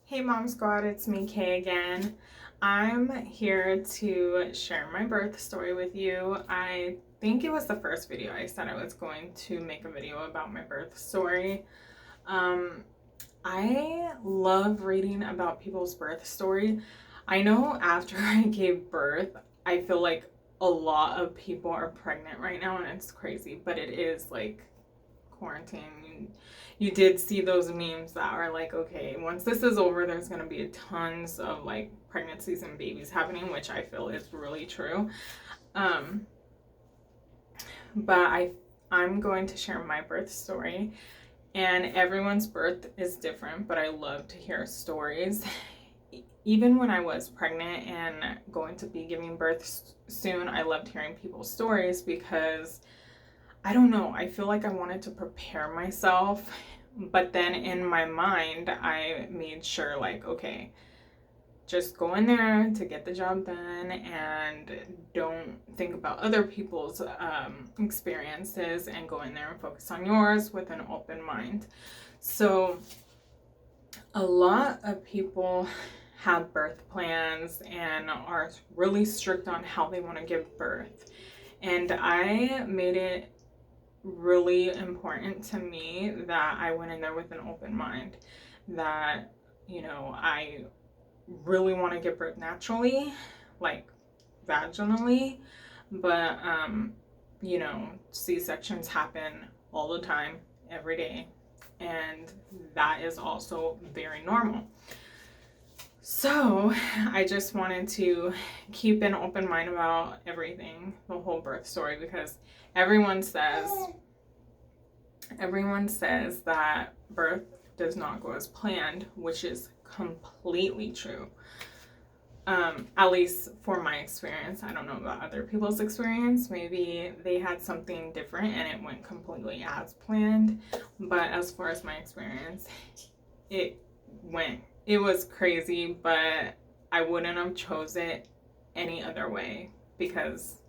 Hey Mom Squad, it's me Kay again. I'm here to share my birth story with you. I think it was the first video I said I was going to make a video about my birth story. Um, I love reading about people's birth story. I know after I gave birth, I feel like a lot of people are pregnant right now and it's crazy, but it is like quarantine. You did see those memes that are like, okay, once this is over, there's going to be tons of like pregnancies and babies happening, which I feel is really true. Um, but I'm going to share my birth story, and everyone's birth is different, but I love to hear stories. Even when I was pregnant and going to be giving birth soon, I loved hearing people's stories because I don't know, I feel like I wanted to prepare myself, but then in my mind, I made sure, like, okay, just go in there to get the job done and don't think about other people's experiences, and go in there and focus on yours with an open mind. So, a lot of people have birth plans and are really strict on how they want to give birth. And I made it really important to me that I went in there with an open mind, that, I really want to give birth naturally, like vaginally, but, C-sections happen all the time, every day, and that is also very normal. So I just wanted to keep an open mind about everything, the whole birth story, because everyone says that birth does not go as planned, which is completely true. At least for my experience. I don't know about other people's experience. Maybe they had something different and it went completely as planned. But as far as my experience, it was crazy, but I wouldn't have chose it any other way, because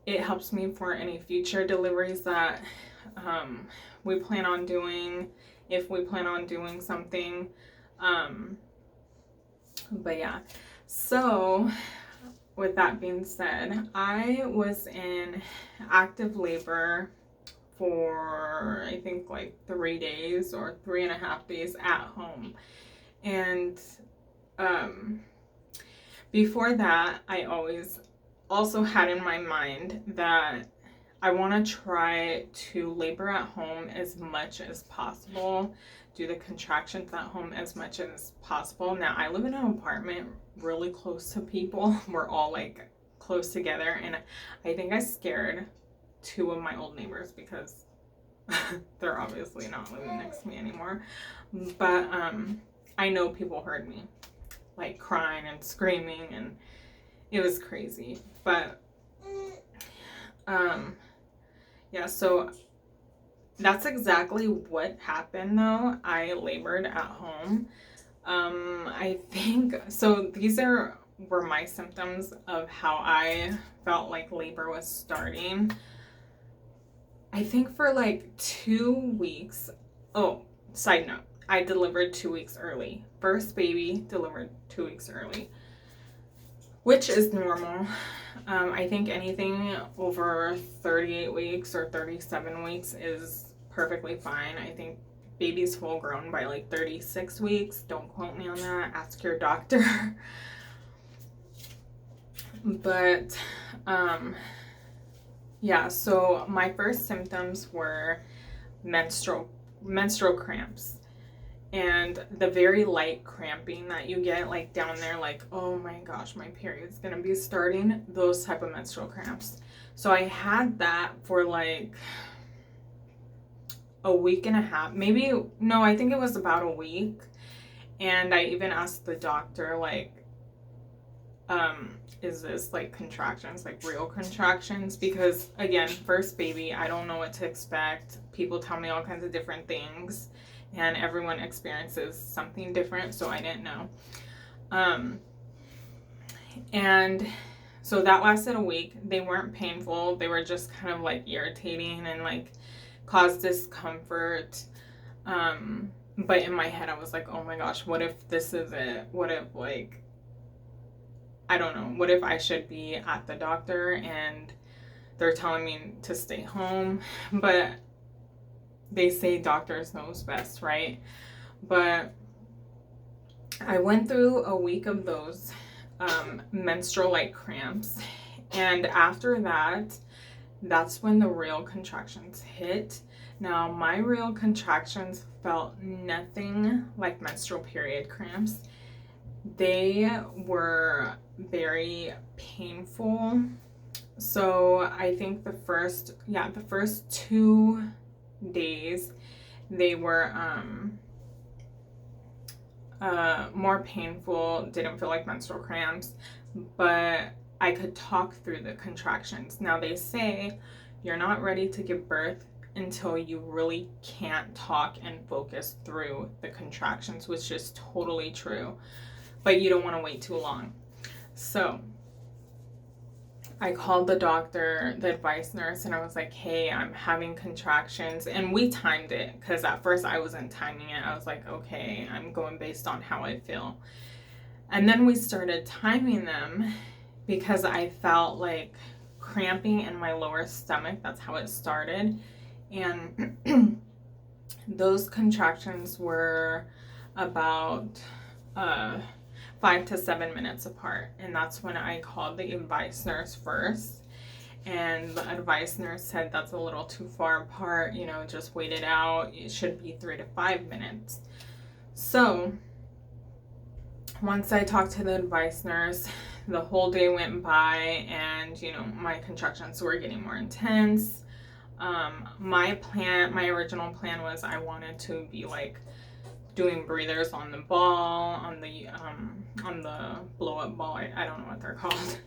it helps me for any future deliveries that we plan on doing, if we plan on doing something. But yeah, so with that being said, I was in active labor for I think like 3 days or 3.5 days at home. And before that, I always also had in my mind that I want to try to labor at home as much as possible, do the contractions at home as much as possible. Now, I live in an apartment really close to people. We're all like close together, and I think I scared two of my old neighbors because they're obviously not living next to me anymore. But I know people heard me like crying and screaming, and it was crazy. But yeah, so that's exactly what happened though. I labored at home. I think so. Were my symptoms of how I felt like labor was starting. I think for like 2 weeks. Oh, side note, I delivered 2 weeks early. First baby delivered 2 weeks early, which is normal. I think anything over 38 weeks or 37 weeks is perfectly fine. I think baby's full grown by like 36 weeks. Don't quote me on that. Ask your doctor. But yeah, so my first symptoms were menstrual cramps, and the very light cramping that you get like down there, like, oh my gosh, my period's gonna be starting, those type of menstrual cramps. So I had that for like a week and a half, maybe. No, I think it was about a week. And I even asked the doctor, like, is this like contractions, like real contractions? Because again, first baby, I don't know what to expect. People tell me all kinds of different things, and everyone experiences something different, so I didn't know. And so that lasted a week. They weren't painful. They were just kind of like irritating and like caused discomfort. but in my head I was like, oh my gosh, what if this is it? What if, like, I don't know, what if I should be at the doctor and they're telling me to stay home? But they say doctors knows best, right? But I went through a week of those menstrual like cramps, and after that, that's when the real contractions hit. Now, my real contractions felt nothing like menstrual period cramps. They were very painful. So I think the first 2 days they were more painful, didn't feel like menstrual cramps, but I could talk through the contractions. Now, they say you're not ready to give birth until you really can't talk and focus through the contractions, which is totally true, but you don't want to wait too long. So I called the doctor, the advice nurse, and I was like, hey, I'm having contractions. And we timed it, because at first I wasn't timing it. I was like, okay, I'm going based on how I feel. And then we started timing them because I felt like cramping in my lower stomach. That's how it started. And those contractions were about 5 to 7 minutes apart, and that's when I called the advice nurse first, and the advice nurse said that's a little too far apart, just wait it out, it should be 3 to 5 minutes. So once I talked to the advice nurse, the whole day went by, and my contractions were getting more intense. My original plan was I wanted to be like doing breathers on the ball, on the blow up ball, I don't know what they're called,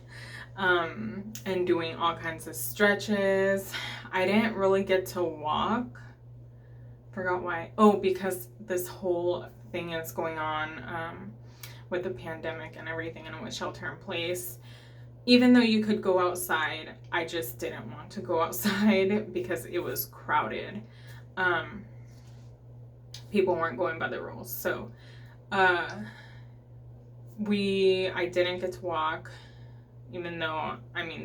and doing all kinds of stretches. I didn't really get to walk. Forgot why. Oh, because this whole thing is going on with the pandemic and everything, and with shelter in place. Even though you could go outside, I just didn't want to go outside because it was crowded. People weren't going by the rules. So I didn't get to walk, even though,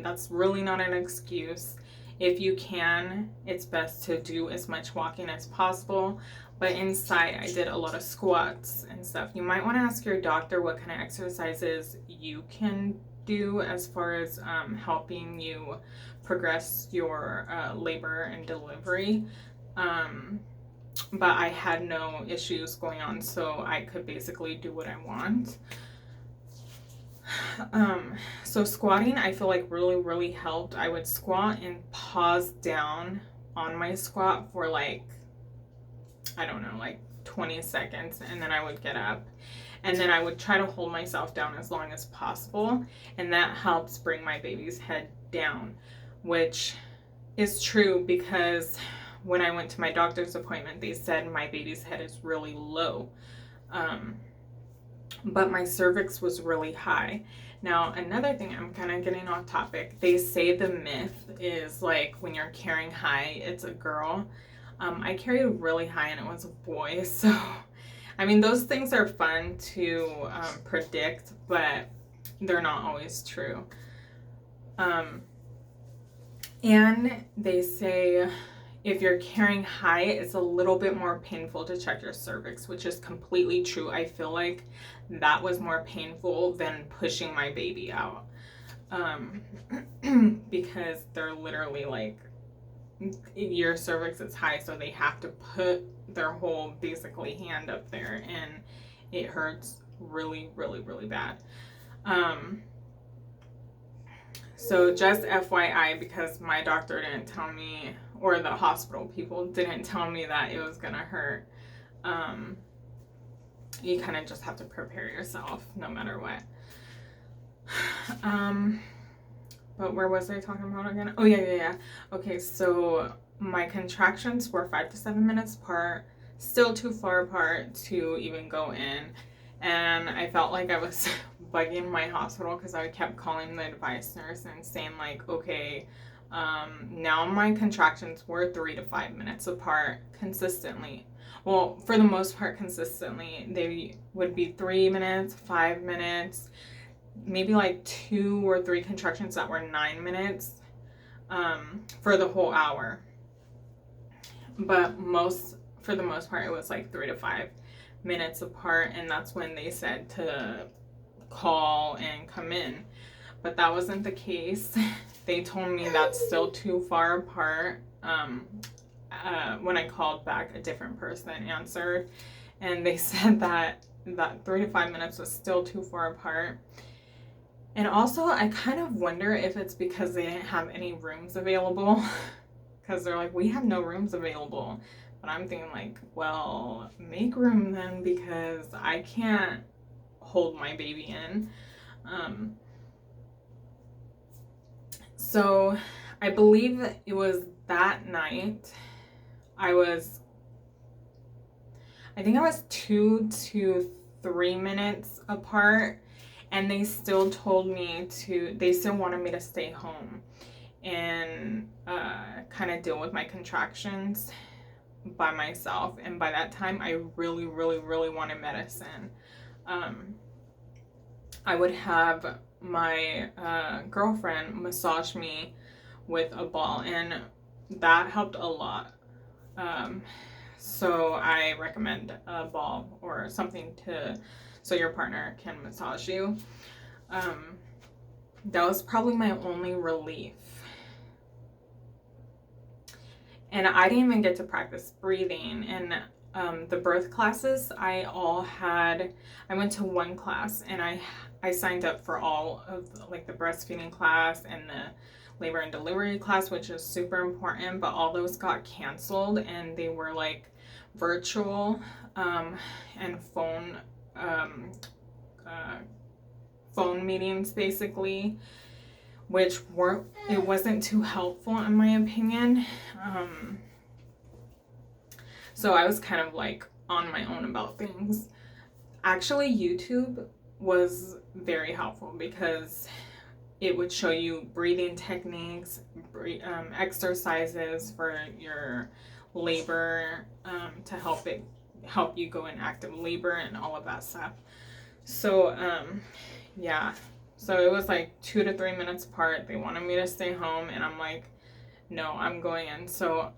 that's really not an excuse. If you can, it's best to do as much walking as possible. But inside, I did a lot of squats and stuff. You might want to ask your doctor what kind of exercises you can do as far as helping you progress your labor and delivery. But I had no issues going on, so I could basically do what I want. So squatting, I feel like really, really helped. I would squat and pause down on my squat for like 20 seconds, and then I would get up. And then I would try to hold myself down as long as possible, and that helps bring my baby's head down, which is true because when I went to my doctor's appointment, they said my baby's head is really low. But my cervix was really high. Now, another thing, I'm kind of getting off topic. They say the myth is like when you're carrying high, it's a girl. I carried really high and it was a boy. So, those things are fun to predict, but they're not always true. And they say if you're carrying high, it's a little bit more painful to check your cervix, which is completely true. I feel like that was more painful than pushing my baby out, because they're literally like, your cervix is high, so they have to put their whole basically hand up there, and it hurts really, really, really bad. So just FYI, because my doctor didn't tell me, or the hospital people didn't tell me that it was gonna hurt, you kind of just have to prepare yourself no matter what. But where was I talking about again? Oh, yeah. Okay, so my contractions were 5 to 7 minutes apart, still too far apart to even go in. And I felt like I was bugging my hospital because I kept calling the advice nurse and saying like, okay, now my contractions were 3 to 5 minutes apart consistently. well, for the most part, consistently, they would be 3 minutes, 5 minutes, maybe like 2 or 3 contractions that were 9 minutes for the whole hour. But for the most part, it was like 3 to 5 minutes apart, and that's when they said to call and come in. But that wasn't the case. They told me that's still too far apart. When I called back, a different person answered, and they said that 3 to 5 minutes was still too far apart. And also, I kind of wonder if it's because they didn't have any rooms available, because they're like, we have no rooms available. But I'm thinking like, well, make room then, because I can't hold my baby in. So I believe it was that night. I think I was 2 to 3 minutes apart, and they still wanted me to stay home and kind of deal with my contractions by myself. And by that time, I really, really, really wanted medicine. I would have my girlfriend massage me with a ball, and that helped a lot. So I recommend a ball or something so your partner can massage you. That was probably my only relief. And I didn't even get to practice breathing. And the birth classes, I went to one class, and I signed up for all of like the breastfeeding class and the labor and delivery class, which is super important, but all those got canceled, and they were like virtual and phone meetings basically, which it wasn't too helpful in my opinion. So I was kind of like on my own about things. Actually, YouTube was very helpful because it would show you breathing techniques, exercises for your labor, to help you go in active labor and all of that stuff. So yeah, so it was like 2 to 3 minutes apart. They wanted me to stay home, and I'm like, no, I'm going in. So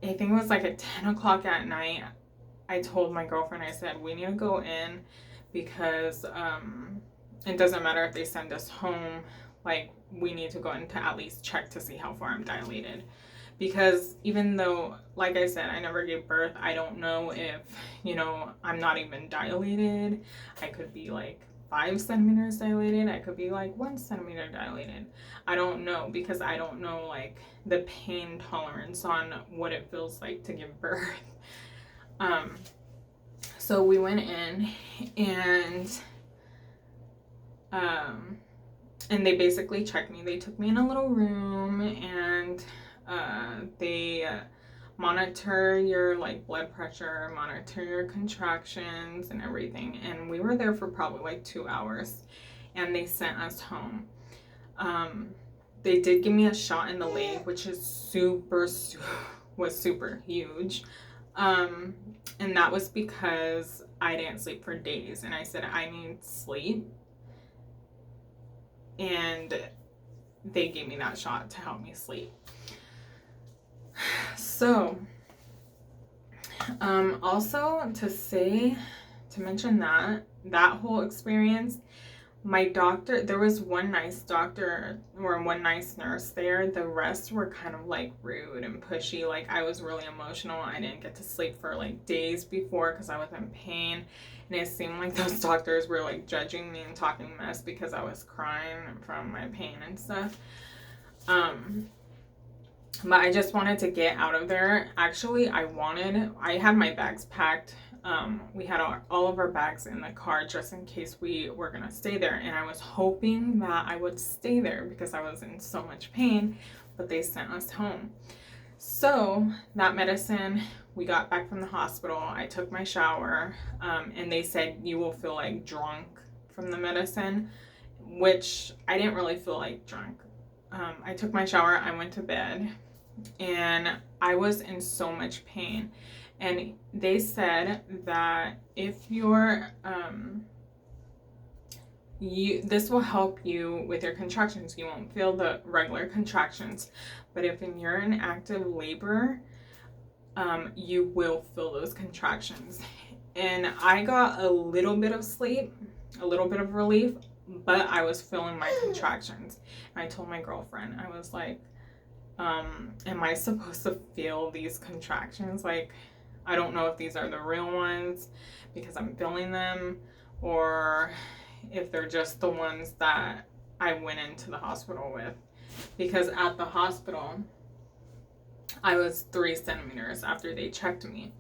I think it was like at 10 o'clock at night, I told my girlfriend, I said, we need to go in because it doesn't matter if they send us home, like we need to go in to at least check to see how far I'm dilated. Because even though, like I said, I never gave birth, I don't know if, I'm not even dilated. I could be like 5 centimeters dilated. I could be like 1 centimeter dilated. I don't know, because I don't know like the pain tolerance on what it feels like to give birth. So we went in, and they basically checked me. They took me in a little room, and they monitor your like blood pressure, monitor your contractions and everything. And we were there for probably like 2 hours, and they sent us home. They did give me a shot in the leg, which is super huge. And that was because I didn't sleep for days, and I said I need sleep, and they gave me that shot to help me sleep. So also to mention that whole experience, my doctor, there was one nice doctor or one nice nurse there. The rest were kind of like rude and pushy. Like I was really emotional. I didn't get to sleep for like days before because I was in pain. And it seemed like those doctors were like judging me and talking mess because I was crying from my pain and stuff. But I just wanted to get out of there. Actually, I had my bags packed. We had all of our bags in the car just in case we were gonna stay there, and I was hoping that I would stay there because I was in so much pain, but they sent us home. So that medicine, we got back from the hospital, I took my shower, and they said you will feel like drunk from the medicine, which I didn't really feel like drunk. I took my shower, I went to bed, and I was in so much pain. And they said that if you're this will help you with your contractions. You won't feel the regular contractions, but if you're in active labor, you will feel those contractions. And I got a little bit of sleep, a little bit of relief, but I was feeling my contractions. And I told my girlfriend, I was like, am I supposed to feel these contractions? Like, I don't know if these are the real ones because I'm feeling them, or if they're just the ones that I went into the hospital with. Because at the hospital, I was 3 centimeters after they checked me.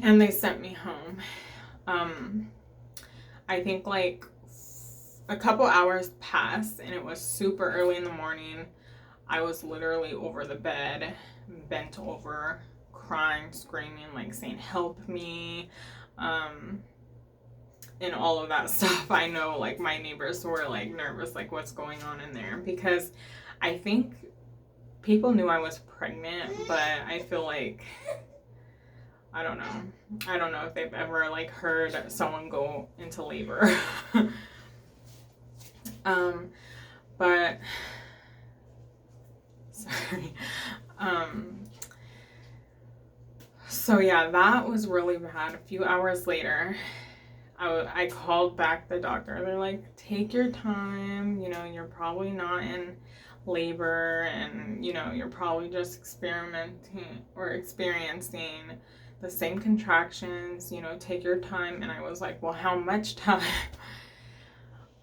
And they sent me home. I think like a couple hours passed, and it was super early in the morning. I was literally over the bed, bent over, crying, screaming, like saying, help me. And all of that stuff. I know like my neighbors were like nervous, like what's going on in there, because I think people knew I was pregnant, but I feel like, I don't know if they've ever like heard someone go into labor. But sorry. So yeah, that was really bad. A few hours later, I called back the doctor. They're like, take your time, you know, you're probably not in labor, and you know, you're probably just experiencing the same contractions, you know, take your time. And I was like, well, how much time?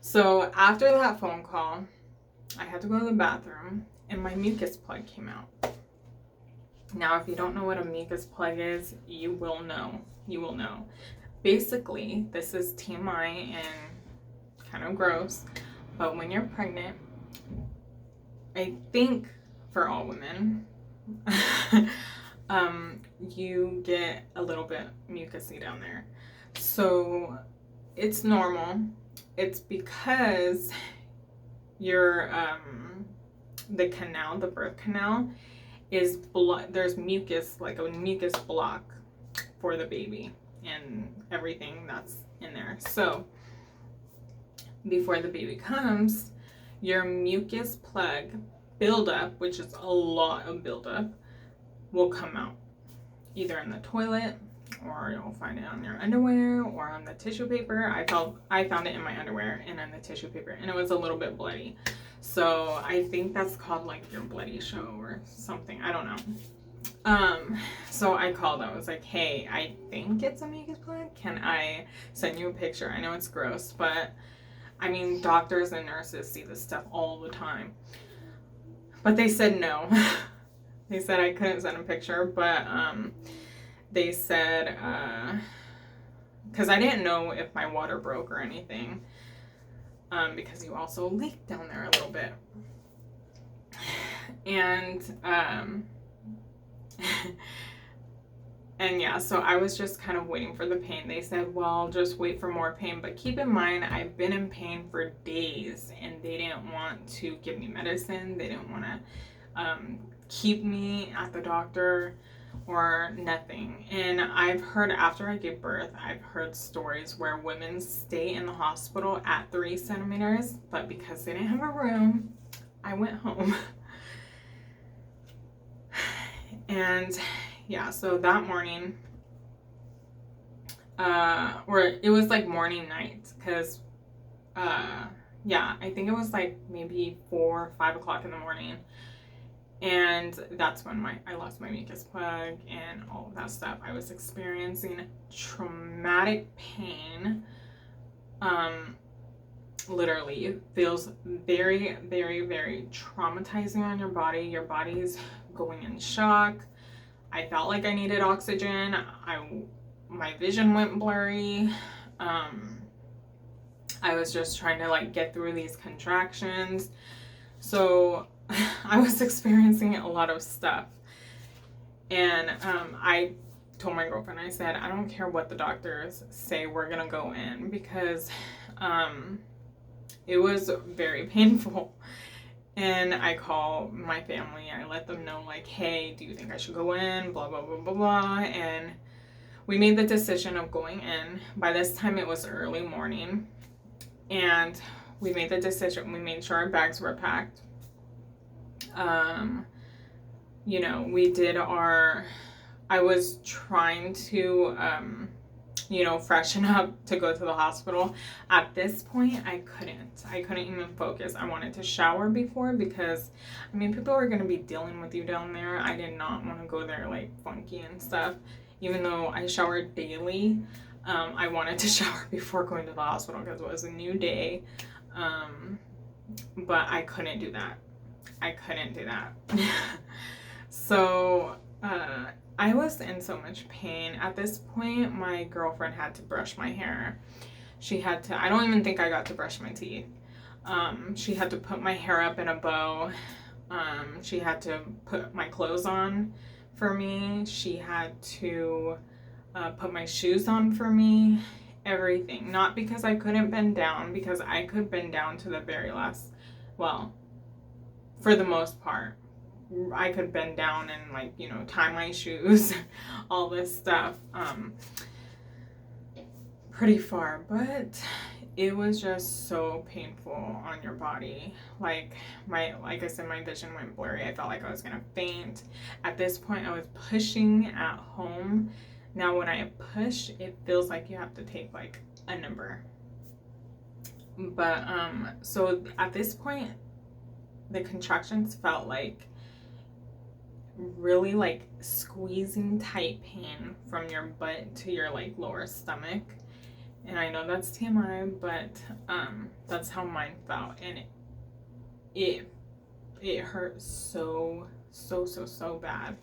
So after that phone call, I had to go to the bathroom, and my mucus plug came out. Now, if you don't know what a mucus plug is, you will know. Basically, this is TMI and kind of gross, but when you're pregnant, I think for all women, you get a little bit mucousy down there. So it's normal. It's because your the birth canal is there's mucus, like a mucus block for the baby and everything that's in there. So before the baby comes, your mucus plug buildup, which is a lot of buildup, will come out either in the toilet, or you'll find it on your underwear or on the tissue paper. I found it in my underwear and on the tissue paper, and it was a little bit bloody. So I think that's called like your bloody show or something. I don't know. So I called. I was like, hey, I think it's a mucus plug. Can I send you a picture? I know it's gross, but I mean, doctors and nurses see this stuff all the time. But they said no. They said I couldn't send a picture, but they said, because I didn't know if my water broke or anything, because you also leak down there a little bit. And and yeah, so I was just kind of waiting for the pain. They said, well, just wait for more pain. But keep in mind, I've been in pain for days, and they didn't want to give me medicine. They didn't want to keep me at the doctor or nothing. And I've heard, after I gave birth, I've heard stories where women stay in the hospital at 3 centimeters, but because they didn't have a room, I went home. And yeah, so that morning, or it was like morning night, because yeah, I think it was like maybe 4 or 5 o'clock in the morning, and that's when I lost my mucus plug and all of that stuff. I was experiencing traumatic pain. Literally, it feels very, very, very traumatizing on your body. Your body's going in shock. I felt like I needed oxygen. My vision went blurry. I was just trying to like get through these contractions. So I was experiencing a lot of stuff. And I told my girlfriend, I said, I don't care what the doctors say, we're gonna go in, because it was very painful. And I call my family. I let them know, like, hey, do you think I should go in? Blah, blah, blah, blah, blah. And we made the decision of going in. By this time, it was early morning. And we made the decision. We made sure our bags were packed. You know, we did our... I was trying to... freshen up to go to the hospital. At this point, I couldn't even focus. I wanted to shower before because, I mean, people are going to be dealing with you down there. I did not want to go there like funky and stuff. Even though I showered daily, I wanted to shower before going to the hospital because it was a new day. But I couldn't do that. So, I was in so much pain. At this point, my girlfriend had to brush my hair. She had to, I don't even think I got to brush my teeth. She had to put my hair up in a bow. She had to put my clothes on for me. She had to put my shoes on for me. Everything. Not because I couldn't bend down, because I could bend down to the very last, well, for the most part. I could bend down and, like, you know, tie my shoes, all this stuff, pretty far, but it was just so painful on your body. Like I said, my vision went blurry. I felt like I was gonna faint. At this point, I was pushing at home. Now, when I push, it feels like you have to take like a number. But so at this point, the contractions felt like really like squeezing tight pain from your butt to your like lower stomach. And I know that's TMI, but that's how mine felt. And it hurt so bad.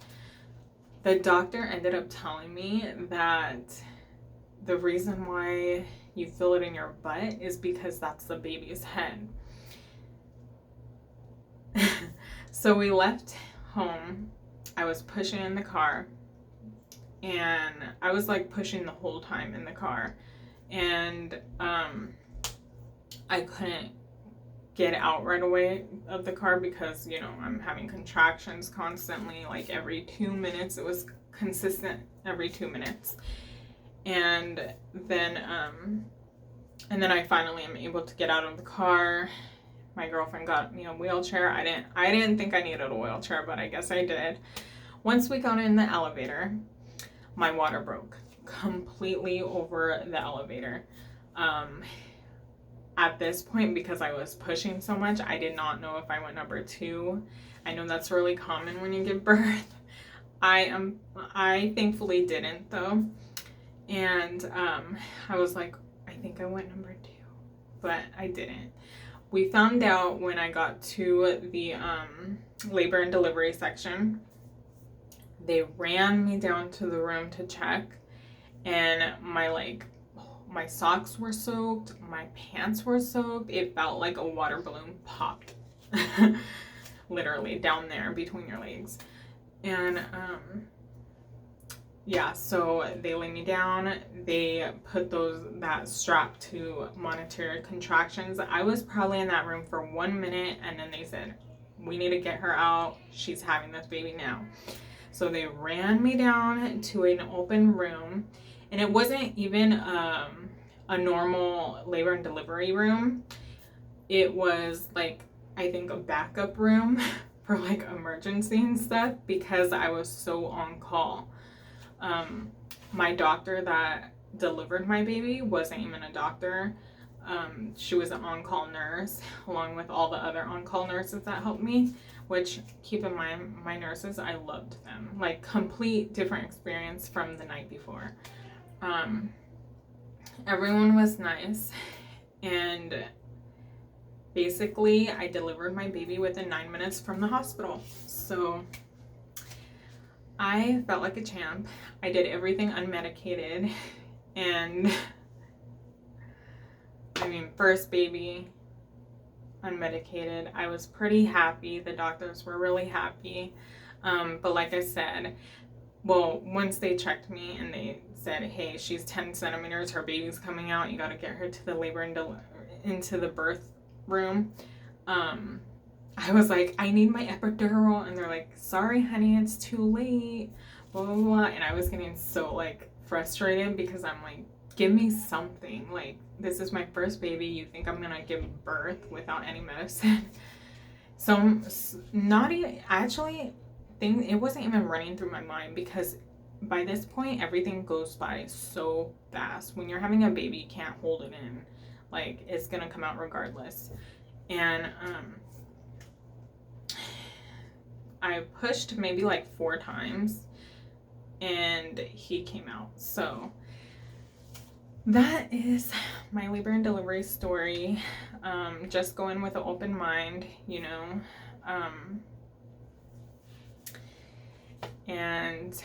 The doctor ended up telling me that the reason why you feel it in your butt is because that's the baby's head. So we left home. I was pushing in the car, and I was like pushing the whole time in the car, and I couldn't get out right away of the car because, you know, I'm having contractions constantly, like every 2 minutes. It was consistent every 2 minutes. And then I finally am able to get out of the car. My girlfriend got me a wheelchair. I didn't think I needed a wheelchair, but I guess I did. Once we got in the elevator, my water broke completely over the elevator. At this point, because I was pushing so much, I did not know if I went number 2. I know that's really common when you give birth. I thankfully didn't though. And I was like, I think I went number 2, but I didn't. We found out when I got to the labor and delivery section. They ran me down to the room to check, and my socks were soaked, my pants were soaked. It felt like a water balloon popped, literally down there between your legs. And yeah, so they laid me down. They put that strap to monitor contractions. I was probably in that room for 1 minute, and then they said, we need to get her out. She's having this baby now. So they ran me down to an open room, and it wasn't even a normal labor and delivery room. It was like, I think, a backup room for like emergency and stuff because I was so on call. My doctor that delivered my baby wasn't even a doctor. She was an on-call nurse along with all the other on-call nurses that helped me, which, keep in mind, my nurses, I loved them. Like, complete different experience from the night before. Everyone was nice, and basically I delivered my baby within 9 minutes from the hospital. So I felt like a champ. I did everything unmedicated, and I mean, first baby, unmedicated. I was pretty happy. The doctors were really happy. But like I said, well, once they checked me and they said, hey, she's 10 centimeters, her baby's coming out, you got to get her to the labor and into the birth room. I was like, I need my epidural, and they're like, sorry honey, it's too late, blah blah blah. And I was getting so like frustrated because I'm like, give me something. Like, this is my first baby, you think I'm gonna give birth without any medicine? So not even actually it wasn't even running through my mind, because by this point everything goes by so fast. When you're having a baby, you can't hold it in. Like, it's gonna come out regardless. And I pushed maybe like 4 times and he came out. So that is my labor and delivery story. Just go in with an open mind, you know. And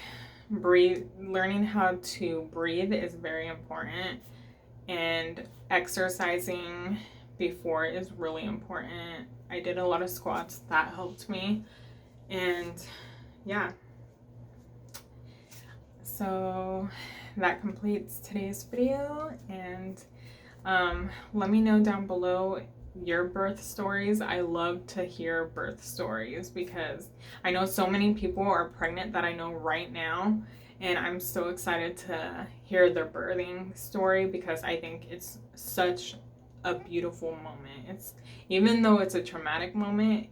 breathe. Learning how to breathe is very important, and exercising before is really important. I did a lot of squats, that helped me. And yeah, so that completes today's video. And let me know down below your birth stories. I love to hear birth stories because I know so many people are pregnant that I know right now, and I'm so excited to hear their birthing story because I think it's such a beautiful moment. It's, even though it's a traumatic moment,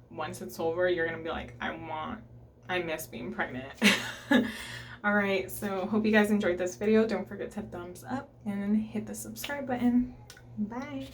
once it's over, you're gonna be like, I miss being pregnant. All right, so hope you guys enjoyed this video. Don't forget to thumbs up and hit the subscribe button. Bye.